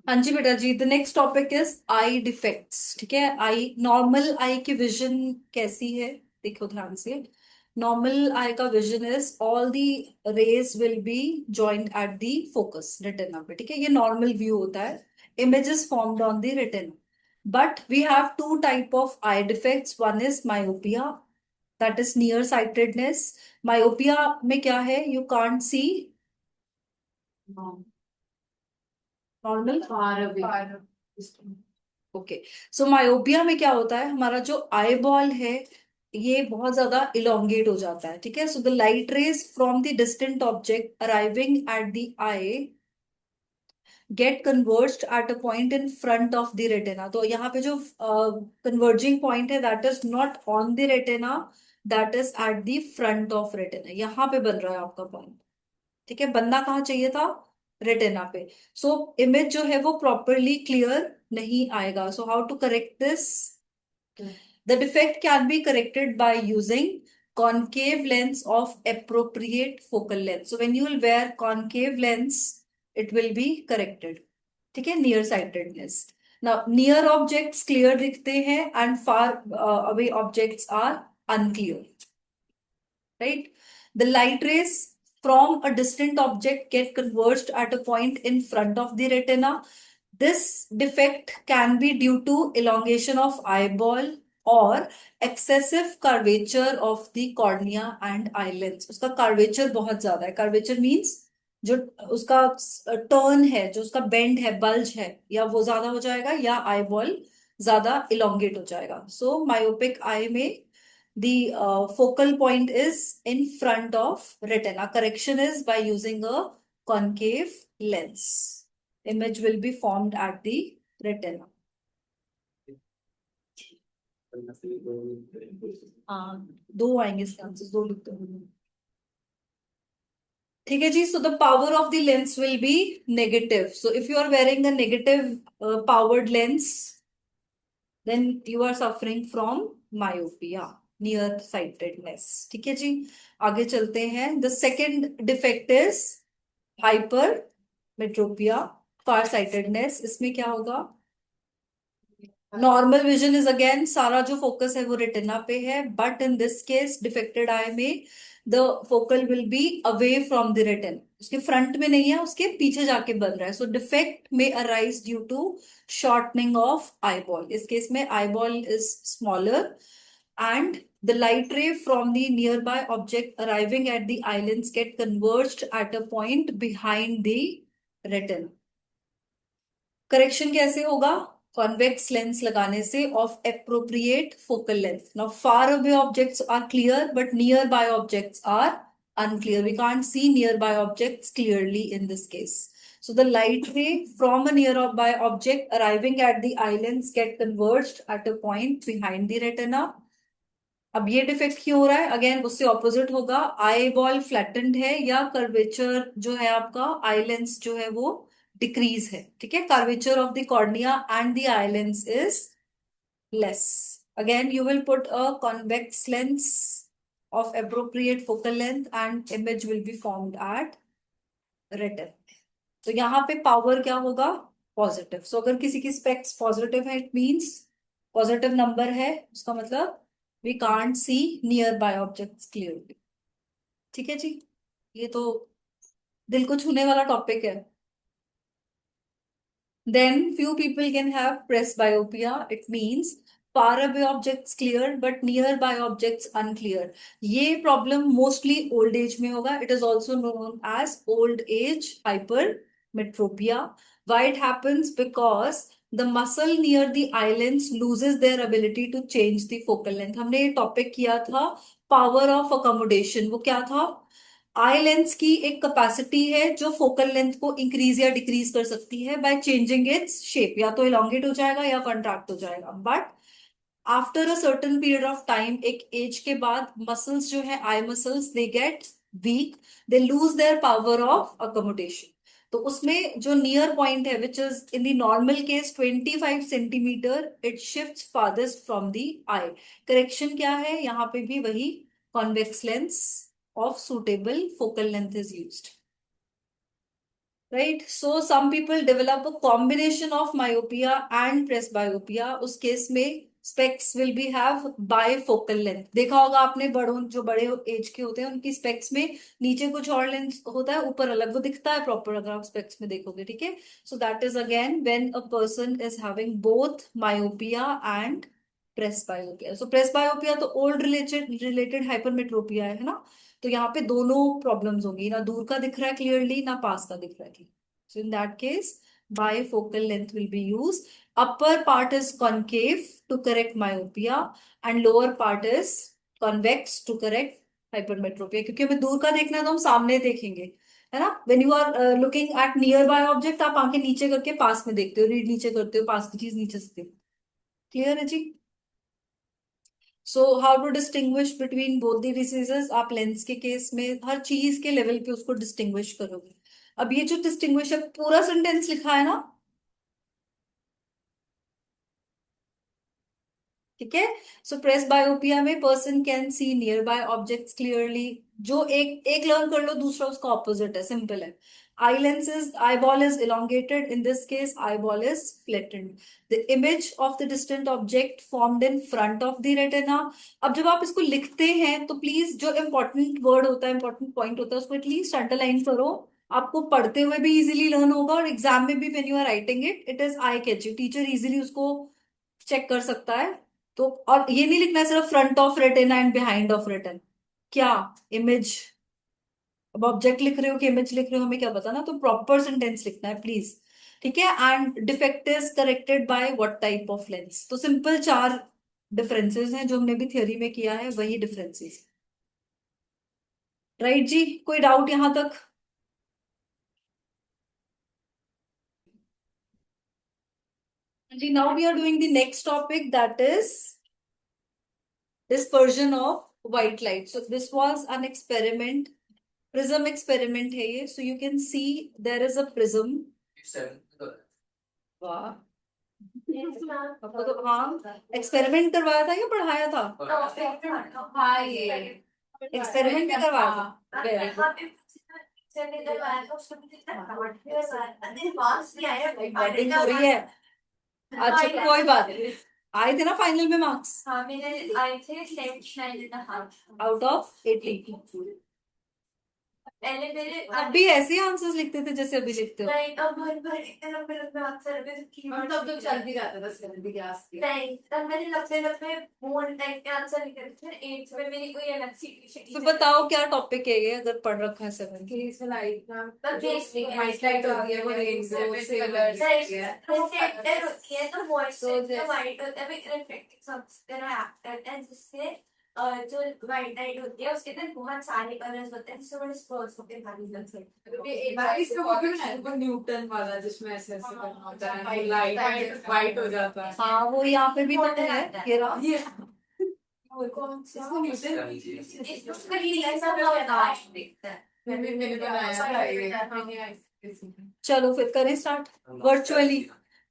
हाँ जी बेटा जी, the next topic is eye defects. ठीक है, आई नॉर्मल आई की विजन कैसी है? देखो ध्यान से। नॉर्मल आई का vision is all the rays will be joined at the focus retina पे। ठीक है, ये नॉर्मल व्यू होता है। Image is formed on the retina, but we have two type of eye defects. One is myopia, that is near sightedness. Myopia में क्या है? You can't see normal far away. Okay, so myopia में क्या होता है? हमारा जो eye ball है ये बहुत ज्यादा इलोंगेट हो जाता है। ठीक है, so the light rays from the distant object arriving at the eye get converged at a point in front of the retina. तो यहाँ पे जो कन्वर्जिंग पॉइंट है that is not on the retina, that is at the front of retina. यहाँ पे बन रहा है आपका पॉइंट। ठीक है, बनना कहाँ चाहिए था? रेटिना पे। सो इमेज जो है वो प्रॉपरली क्लियर नहीं आएगा। So how to correct this? The defect can be corrected by using concave lens of appropriate focal length. So when you will wear concave lens, it will be corrected. ठीक है, near sightedness. Now near objects clear दिखते हैं and far away objects are unclear, right? The light rays from a distant object get converged at a point in front of the retina. This defect can be due to elongation of eyeball or excessive curvature of the cornea and eye lens. उसका curvature बहुत ज्यादा है। curvature means जो उसका turn है, जो उसका bend है, बल्ज है, या वो ज्यादा हो जाएगा या आई बॉल ज्यादा इलोंगेट हो जाएगा। सो मायोपिक आई में the focal point is in front of retina. Correction is by using a concave lens. Image will be formed at the retina. हाँ, दो आएंगे इसके आंसर, दो लिखते हैं। ठीक है जी, so the power of the lens will be negative. So if you are wearing a negative powered lens, then you are suffering from myopia, near sightedness. ठीक है जी, आगे चलते हैं। The second defect is hypermetropia, far sightedness. इसमें क्या होगा? Normal vision is again, सारा जो फोकस है वो रेटिना पे है, but in this case defected eye में the focal will be away from the retina. उसके फ्रंट में नहीं है, उसके पीछे जाके बन रहा है। सो डिफेक्ट में arise due to shortening of eyeball. इस केस में eyeball is smaller and the light ray from the nearby object arriving at the islands get converged at a point behind the retina. Correction कैसे होगा? Convex lens लगाने से of appropriate focal length. Now far away objects are clear but near by objects are unclear. We can't see nearby objects clearly in this case. So the light ray from a nearby object arriving at the islands get converged at a point behind the retina. अब ये defect क्यों हो रहा है? Again उससे opposite होगा। Eye ball flattened है या कर्वेचर जो है आपका आई लेंस जो है वो डिक्रीज है। ठीक है, curvature of the cornea and the eye lens is less. Again you will put a convex lens of appropriate focal length and image will be formed at retina. तो यहाँ पे power क्या होगा? पॉजिटिव। सो अगर किसी की स्पेक्स पॉजिटिव है, it means positive number है, उसका मतलब we can't see near by objects clearly. ठीक है जी, ये तो दिल को छूने वाला टॉपिक है। Then few people can have presbyopia. It means far away objects clear but nearby objects unclear. ये प्रॉब्लम मोस्टली ओल्ड एज में होगा. It is also known as old age hypermetropia. Why it happens? Because the muscle near the eyelids loses their ability to change the focal length. हमने ये topic किया था power of accommodation. वो क्या था? Eye lens की एक capacity है जो फोकल लेंथ को इंक्रीज या डिक्रीज कर सकती है बाय चेंजिंग इट्स शेप। या तो इलोंगेट हो जाएगा या कंट्रैक्ट हो जाएगा। But after a certain period of time, एक एज के बाद मसल्स जो है eye muscles they get weak, they lose their power of accommodation. तो उसमें जो नियर पॉइंट है which is in the normal case 25 centimetre, it shifts farthest from the eye. Correction क्या है? यहाँ पे भी वही convex lens of suitable focal length is used. Right. So some people develop a combination of myopia and presbyopia. उस case में specs will be have bifocal length. देखा होगा आपने, बड़ों जो बड़े एज के होते हैं उनकी स्पेक्स में नीचे कुछ और लेंस होता है, ऊपर अलग, वो दिखता है प्रॉपर अगर आप स्पेक्स में देखोगे. ठीक है. So that is again when a person is having both myopia and presbyopia. So presbyopia तो ओल्ड रिलेटेड रिलेटेड हाइपरमेट्रोपिया है ना. तो यहाँ पे दोनों प्रॉब्लम्स होंगी, ना दूर का दिख रहा है क्लियरली, ना पास का दिख रहा है. So in that case bifocal length will be used. Upper part is concave to correct myopia and lower part is convex to correct hypermetropia. क्योंकि हमें दूर का देखना है तो हम सामने देखेंगे, है ना. when you are looking at nearby object, आप आंखें नीचे करके पास में देखते हो, रीड नीचे करते हो, पास की चीज नीचे से देखते हो. क्लियर है जी. So how to distinguish between both the diseases. आप लेंस के केस में हर चीज के लेवल पे उसको डिस्टिंग्विश करोगे. अब ये जो डिस्टिंग्विश है, पूरा सेंटेंस लिखा है ना. ठीक है. सो प्रेस बायोपिया में person can see near by objects clearly. जो एक एक लर्न कर लो, दूसरा उसका ऑपोजिट है, सिंपल है. Eye lenses, eyeball is elongated, in this case eyeball is flattened. The image of the distant object formed in front of the retina. अब जब आप इसको लिखते हैं तो प्लीज जो इंपॉर्टेंट वर्ड होता है, इंपॉर्टेंट पॉइंट होता है, उसको एटलीस्ट अंडरलाइन करो. आपको पढ़ते हुए भी इजीली लर्न होगा, और एग्जाम में भी when you are writing it, it is eye catching. Teacher easily उसको चेक कर सकता है. तो और ये नहीं लिखना है सिर्फ front of retina and behind of retina. क्या इमेज. अब ऑब्जेक्ट लिख रहे हो कि इमेज लिख रहे हो, हमें क्या पता ना. तो प्रॉपर सेंटेंस लिखना है प्लीज. ठीक है. And defect is corrected by what type of lens. तो सिंपल चार डिफरेंसेस हैं जो हमने भी थ्योरी में किया है, वही डिफरेंसेस. राइट जी. कोई डाउट यहां तक. जी. Now we are doing the next topic, that is dispersion of white light. So this was an experiment, prism experiment है ये. So you can see there is a prism. वाह. आपको तो हाँ एक्सपेरिमेंट करवाया था या पढ़ाया था. हाँ ये एक्सपेरिमेंट भी करवाया था. Very good. हो रही है. अच्छा कोई बात नहीं. आए थे ना फाइनल में मार्क्स. हाँ मेरे आए थे 79.5 आउट ऑफ 80. पहले मेरे अब भी ऐसे आंसर्स लिखते थे जैसे अभी लिखते हो. नहीं अब भर भर इतने लंबे लंबे आंसर थे कि हम तब तो चल भी जाता था 7वीं क्लास के. नहीं तब मैंने लंबे लंबे बोल्ड टाइप के आंसर लिखे थे. 8th में मेरी कोई अलग सी फिर बताओ क्या टॉपिक है ये, अगर पढ़ रखा है 7 की. इसमें लाइट ना तब बेसिक वाइट लाइट होती है, वो रेनबो से कलर्स होती है. रिफ्लेक्टर होती है तो मॉइस्चर तो वाइट होता है. रिफ्लेक्टिंग सब्सटेंस है जिससे जो व्हाइट लाइट होती है उसके अंदर बहुत सारे कलर्स होते हैं जिससे बड़े स्पर्स होते हैं भारी लग सकते. इसका वो भी बनाया था न्यूटन वाला जिसमें ऐसे ऐसे करना होता है, लाइट वाइट वाइट हो जाता है. हाँ वो यहाँ पे भी तो है ये रहा. कौन सा न्यूटन. इसका ही ऐसा दिखता है. मैंने बनाया था ये. चलो फिर करें स्टार्ट. वर्चुअली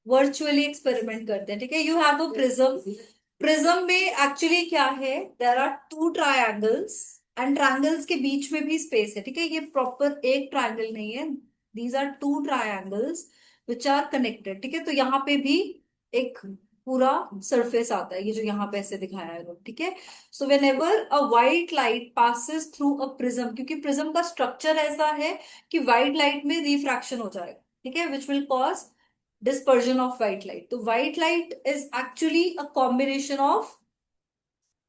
वर्चुअली एक्सपेरिमेंट करते हैं. ठीक है. You have a prism. Prism में एक्चुअली क्या है, there are two triangles and triangles के बीच में भी स्पेस है. ठीक है. ये प्रॉपर एक ट्रायंगल नहीं है, these are two triangles which are connected. ठीक है. तो यहाँ पे भी एक पूरा सरफेस आता है, ये जो यहाँ पे ऐसे दिखाया है. ठीक है. So when ever a white light passes through a prism, क्योंकि प्रिज्म का स्ट्रक्चर ऐसा है कि व्हाइट लाइट में रिफ्रैक्शन हो जाएगा. ठीक है. Which will cause dispersion of white light. तो white light is actually a combination of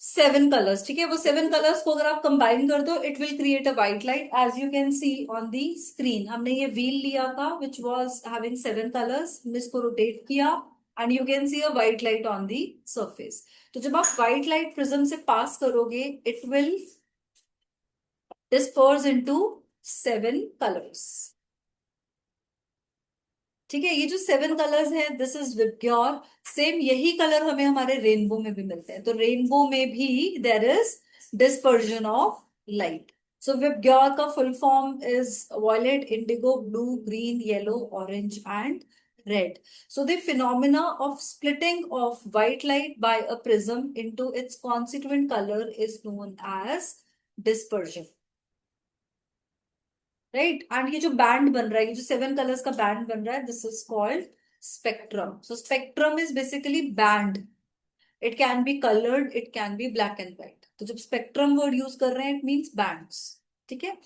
7 colors. ठीक है. वो 7 colors को अगर आप कंबाइन कर दो, it will create a white light as you can see on the screen. हमने ये व्हील लिया था विच वॉज हैविंग 7 colors. हमने इसको रोटेट किया and you can C a white light on the surface. तो जब आप व्हाइट लाइट प्रिज्म से पास करोगे, it will disperse into 7 colors. ठीक है. ये जो 7 colors हैं, दिस इज विबग्योर. सेम यही कलर हमें हमारे रेनबो में भी मिलते हैं. तो रेनबो में भी there is dispersion of light. So VIBGYOR का full form is violet, indigo, blue, green, yellow, orange and red. So the phenomena of splitting of white light by a prism into its constituent color is known as dispersion. Right. And ये जो band बन रहा है, ये जो 7 colours का band बन रहा है, this is called spectrum. So spectrum is basically band. It can be coloured, it can be black and white. तो जब स्पेक्ट्रम वर्ड यूज कर रहे हैं, इट मीन्स बैंड्स। ठीक है।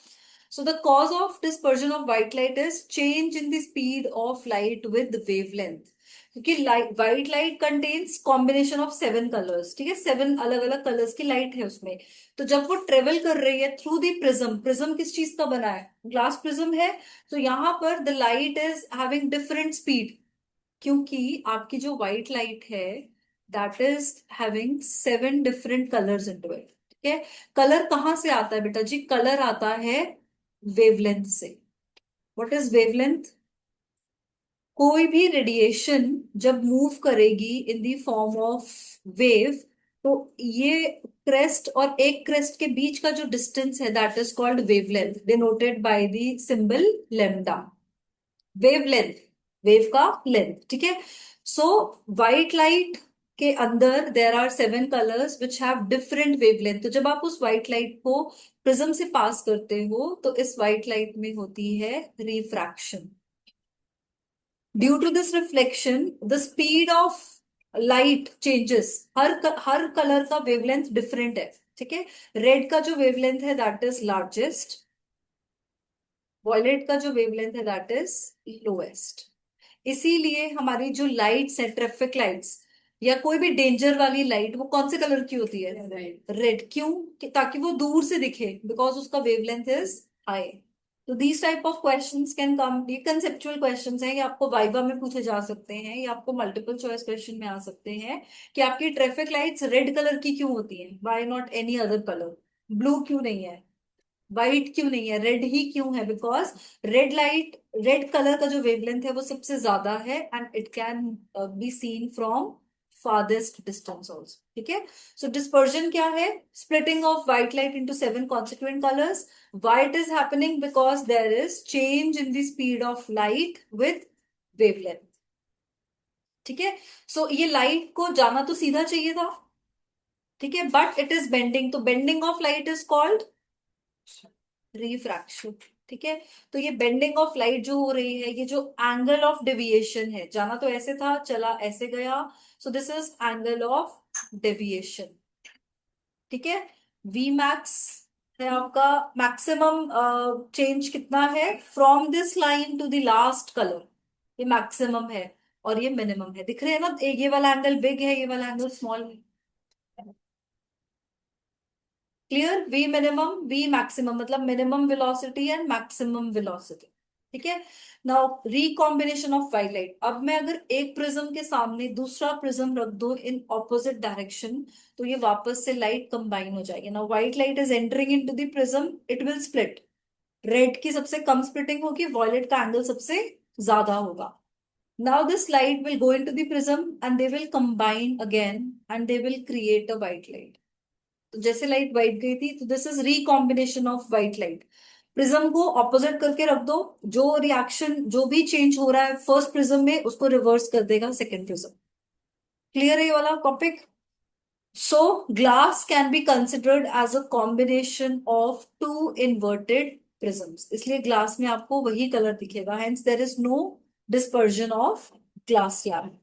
So the cause of dispersion of white light is change in the speed of light with wavelength. क्योंकि light, white light contains combination of 7 colours, ठीक है, 7 अलग अलग कलर्स की लाइट है उसमें। तो जब वो ट्रेवल कर रही है थ्रू दी प्रिज्म, प्रिज्म किस चीज का बना है, ग्लास प्रिज्म है। तो यहाँ पर the light is having different speed, क्योंकि आपकी जो व्हाइट लाइट है that is having 7 different colours into it. ठीक है। कलर कहाँ से आता है बेटा जी, कलर आता है वेवलेंथ से। What is wavelength? कोई भी रेडिएशन जब मूव करेगी in the form of wave, तो ये क्रेस्ट और एक क्रेस्ट के बीच का जो डिस्टेंस है that is called wavelength, denoted by the symbol lambda. Wavelength, wave का लेंथ। ठीक है। सो व्हाइट लाइट के अंदर there are 7 colours which have different wavelength. तो जब आप उस व्हाइट लाइट को प्रिज्म से पास करते हो, तो इस व्हाइट लाइट में होती है refraction. Due to this reflection the speed of light changes. हर कलर का वेवलेंथ डिफरेंट है। ठीक है। रेड का जो वेवलेंथ है दैट इज लार्जेस्ट, वॉयलेट का जो वेवलेंथ है दैट इज लोएस्ट। इसीलिए हमारी जो लाइट्स है, ट्रैफिक लाइट्स या कोई भी डेंजर वाली लाइट, वो कौन से कलर की होती है, रेड। क्यों? ताकि वो दूर से दिखे, बिकॉज उसका वेवलेंथ इज हाई। तो these type of questions can come, ये कंसेप्चुअल क्वेश्चंस हैं, ये आपको वाइवा में पूछे जा सकते हैं, ये आपको मल्टीपल चॉइस क्वेश्चन में आ सकते हैं कि आपकी ट्रैफिक लाइट्स रेड कलर की क्यों होती हैं, why not any other colour, blue क्यों नहीं है, व्हाइट क्यों नहीं है, रेड ही क्यों है? Because red light, red colour का जो वेवलेंथ है वो सबसे ज्यादा है, and it can be seen from farthest distance also। ठीक है। सो डिस्पर्जन क्या है? Splitting of white light into 7 consequent colors। Why it is happening? Because there is change in the speed of light with wavelength। ठीक है। सो ये light को जाना तो सीधा चाहिए था, ठीक है, बट इट इज बेंडिंग। तो bending of light is called refraction. ठीक है। तो ये बेंडिंग ऑफ लाइट जो हो रही है, ये जो एंगल ऑफ डेविएशन है, जाना तो ऐसे था, चला ऐसे गया, so this is angle of deviation. ठीक है। वी मैक्स है आपका मैक्सिमम चेंज कितना है, from this line to the last colour, ये मैक्सिमम है और ये मिनिमम है। दिख रहे हैं ना, ये वाला एंगल बिग है, ये वाला एंगल स्मॉल है। Clear? V minimum, V maximum, मतलब minimum velocity and maximum velocity. ठीक है। Now recombination of white light. अब मैं अगर एक प्रिज्म के सामने दूसरा प्रिज्म रख दो इन ऑपोजिट डायरेक्शन, तो ये वापस से लाइट कंबाइन हो जाएगी। Now white light is entering into the prism, it will split. Red की सबसे कम स्प्लिटिंग होगी, वॉयलेट का एंगल सबसे ज्यादा होगा। Now this light will go into the prism and they will combine again and they will create a white light. तो जैसे light white गई थी, तो this is recombination of white light. Prism को ऑपोजिट करके रख दो, जो रिएक्शन जो भी चेंज हो रहा है फर्स्ट प्रिज्म में, उसको रिवर्स कर देगा सेकेंड प्रिज्म। क्लियर है ये वाला topic? So glass can be considered as a combination of two inverted prisms, इसलिए ग्लास में आपको वही कलर दिखेगा, hence there is no dispersion of glass slab.